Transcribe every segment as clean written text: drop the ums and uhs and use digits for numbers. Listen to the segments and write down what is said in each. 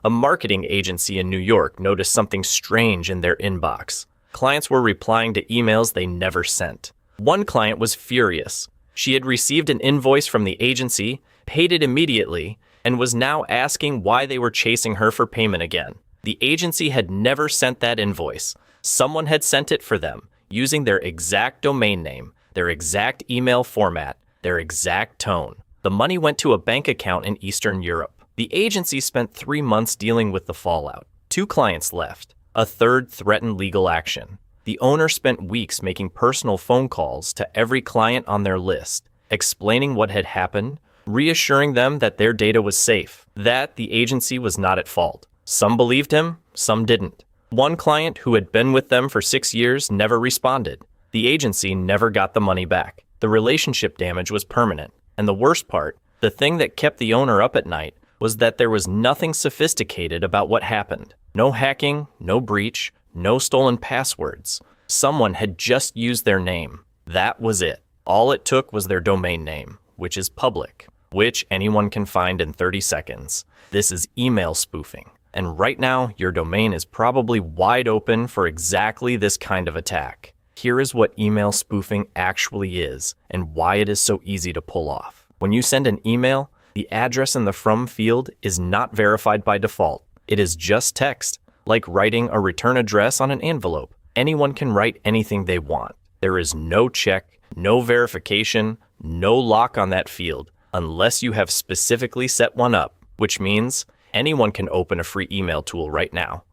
A marketing agency in New York noticed something strange in their inbox. Clients were replying to emails they never sent. One client was furious. She had received an invoice from the agency, paid it immediately, and was now asking why they were chasing her for payment again. The agency had never sent that invoice. Someone had sent it for them, using their exact domain name, their exact email format, their exact tone. The money went to a bank account in Eastern Europe. The agency spent 3 months dealing with the fallout. 2 clients left. A third threatened legal action. The owner spent weeks making personal phone calls to every client on their list, explaining what had happened, reassuring them that their data was safe, that the agency was not at fault. Some believed him, some didn't. One client who had been with them for 6 years never responded. The agency never got the money back. The relationship damage was permanent. And the worst part, the thing that kept the owner up at night, was that there was nothing sophisticated about what happened. No hacking, no breach, no stolen passwords. Someone had just used their name. That was it. All it took was their domain name, which is public, which anyone can find in 30 seconds. This is email spoofing. And right now, your domain is probably wide open for exactly this kind of attack. Here is what email spoofing actually is and why it is so easy to pull off. When you send an email, the address in the from field is not verified by default. It is just text, like writing a return address on an envelope. Anyone can write anything they want. There is no check, no verification, no lock on that field, unless you have specifically set one up, which means anyone can open a free email tool right now.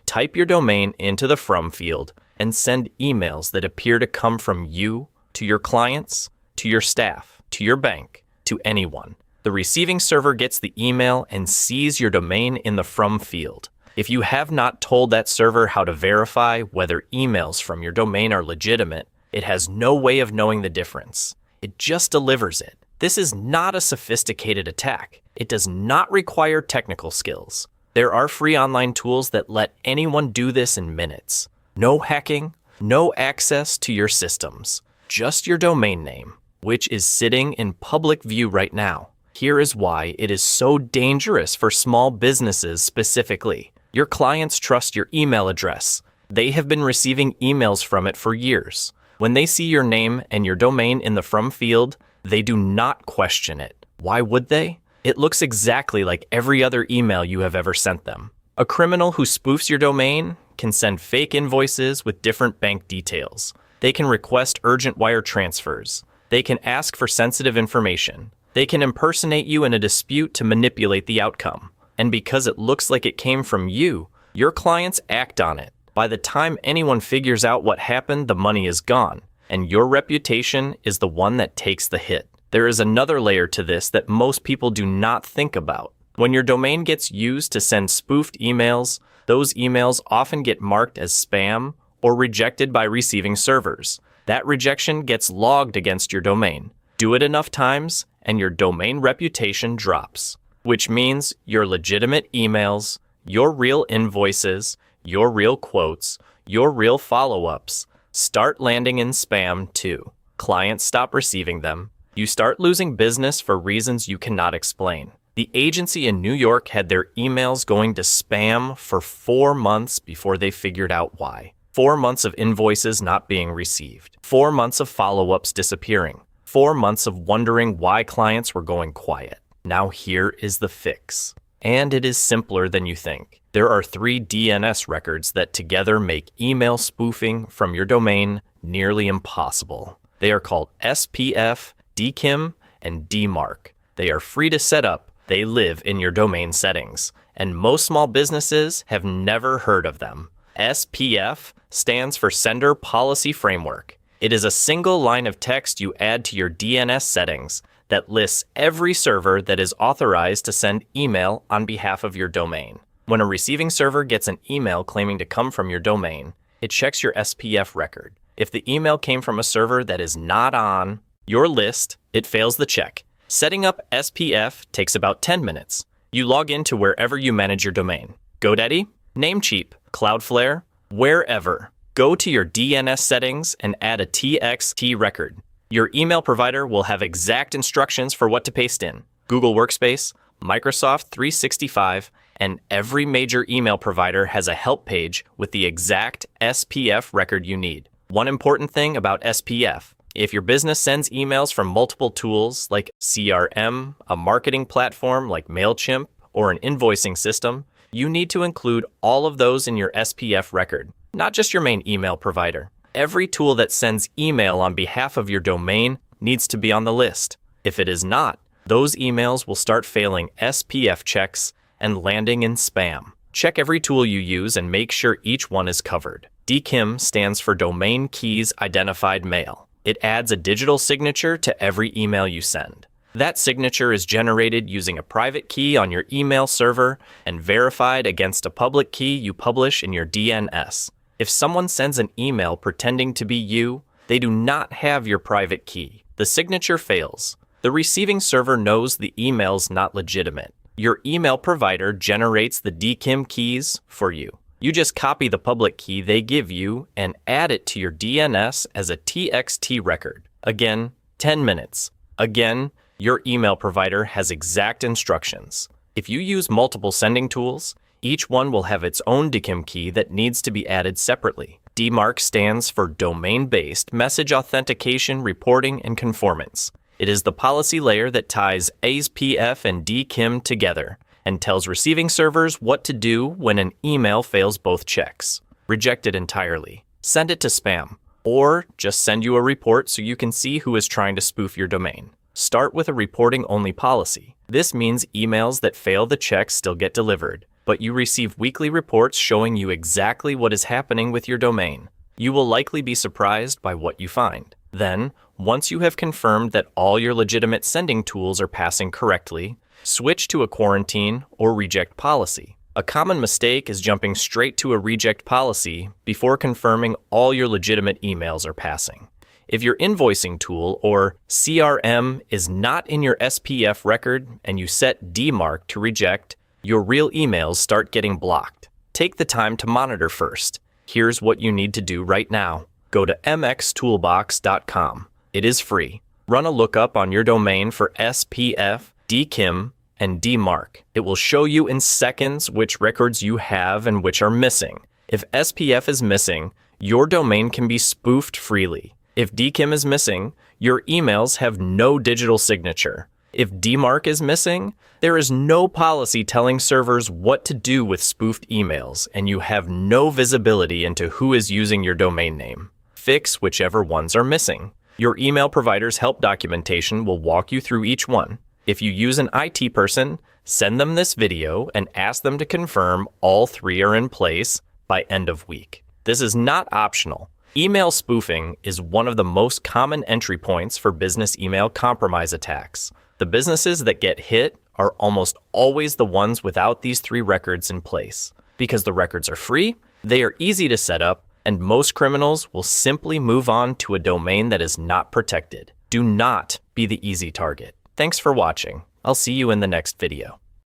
Type your domain into the from field and send emails that appear to come from you, to your clients, to your staff, to your bank, to anyone. The receiving server gets the email and sees your domain in the from field. If you have not told that server how to verify whether emails from your domain are legitimate, it has no way of knowing the difference. It just delivers it. This is not a sophisticated attack. It does not require technical skills. There are free online tools that let anyone do this in minutes. No hacking, no access to your systems, just your domain name, which is sitting in public view right now. Here is why it is so dangerous for small businesses specifically. Your clients trust your email address. They have been receiving emails from it for years. When they see your name and your domain in the from field, they do not question it. Why would they? It looks exactly like every other email you have ever sent them. A criminal who spoofs your domain can send fake invoices with different bank details. They can request urgent wire transfers. They can ask for sensitive information. They can impersonate you in a dispute to manipulate the outcome. And because it looks like it came from you, your clients act on it. By the time anyone figures out what happened, the money is gone, and your reputation is the one that takes the hit. There is another layer to this that most people do not think about. When your domain gets used to send spoofed emails, those emails often get marked as spam or rejected by receiving servers. That rejection gets logged against your domain. Do it enough times, and your domain reputation drops, which means your legitimate emails, your real invoices, your real quotes, your real follow-ups start landing in spam too. Clients stop receiving them. You start losing business for reasons you cannot explain. The agency in New York had their emails going to spam for 4 months before they figured out why. 4 months of invoices not being received. 4 months of follow-ups disappearing. 4 months of wondering why clients were going quiet. Now here is the fix. And it is simpler than you think. There are 3 DNS records that together make email spoofing from your domain nearly impossible. They are called SPF, DKim, and DMarc. They are free to set up. They live in your domain settings, and most small businesses have never heard of them. SPF stands for Sender Policy Framework. It is a single line of text you add to your DNS settings that lists every server that is authorized to send email on behalf of your domain. When a receiving server gets an email claiming to come from your domain, it checks your SPF record. If the email came from a server that is not on your list, it fails the check. Setting up SPF takes about 10 minutes. You log into wherever you manage your domain. GoDaddy, Namecheap, Cloudflare, wherever. Go to your DNS settings and add a TXT record. Your email provider will have exact instructions for what to paste in. Google Workspace, Microsoft 365, and every major email provider has a help page with the exact SPF record you need. One important thing about SPF: if your business sends emails from multiple tools like CRM, a marketing platform like MailChimp, or an invoicing system, you need to include all of those in your SPF record, not just your main email provider. Every tool that sends email on behalf of your domain needs to be on the list. If it is not, those emails will start failing SPF checks and landing in spam. Check every tool you use and make sure each one is covered. DKim stands for Domain Keys Identified Mail. It adds a digital signature to every email you send. That signature is generated using a private key on your email server and verified against a public key you publish in your DNS. If someone sends an email pretending to be you, they do not have your private key. The signature fails. The receiving server knows the email's not legitimate. Your email provider generates the DKim keys for you. You just copy the public key they give you and add it to your DNS as a TXT record. Again, 10 minutes. Again, your email provider has exact instructions. If you use multiple sending tools, each one will have its own DKim key that needs to be added separately. DMarc stands for Domain-Based Message Authentication, Reporting, and Conformance. It is the policy layer that ties SPF and DKim together and tells receiving servers what to do when an email fails both checks. Reject it entirely. Send it to spam. Or just send you a report so you can see who is trying to spoof your domain. Start with a reporting-only policy. This means emails that fail the checks still get delivered, but you receive weekly reports showing you exactly what is happening with your domain. You will likely be surprised by what you find. Then, once you have confirmed that all your legitimate sending tools are passing correctly, switch to a quarantine or reject policy. A common mistake is jumping straight to a reject policy before confirming all your legitimate emails are passing. If your invoicing tool or CRM is not in your SPF record and you set DMarc to reject, your real emails start getting blocked. Take the time to monitor first. Here's what you need to do right now. Go to mxtoolbox.com. It is free. Run a lookup on your domain for SPF, DKim, and DMarc. It will show you in seconds which records you have and which are missing. If SPF is missing, your domain can be spoofed freely. If DKim is missing, your emails have no digital signature. If DMarc is missing, there is no policy telling servers what to do with spoofed emails, and you have no visibility into who is using your domain name. Fix whichever ones are missing. Your email provider's help documentation will walk you through each one. If you use an IT person, send them this video and ask them to confirm all 3 are in place by end of week. This is not optional. Email spoofing is one of the most common entry points for business email compromise attacks. The businesses that get hit are almost always the ones without these 3 records in place. Because the records are free, they are easy to set up, and most criminals will simply move on to a domain that is not protected. Do not be the easy target. Thanks for watching. I'll see you in the next video.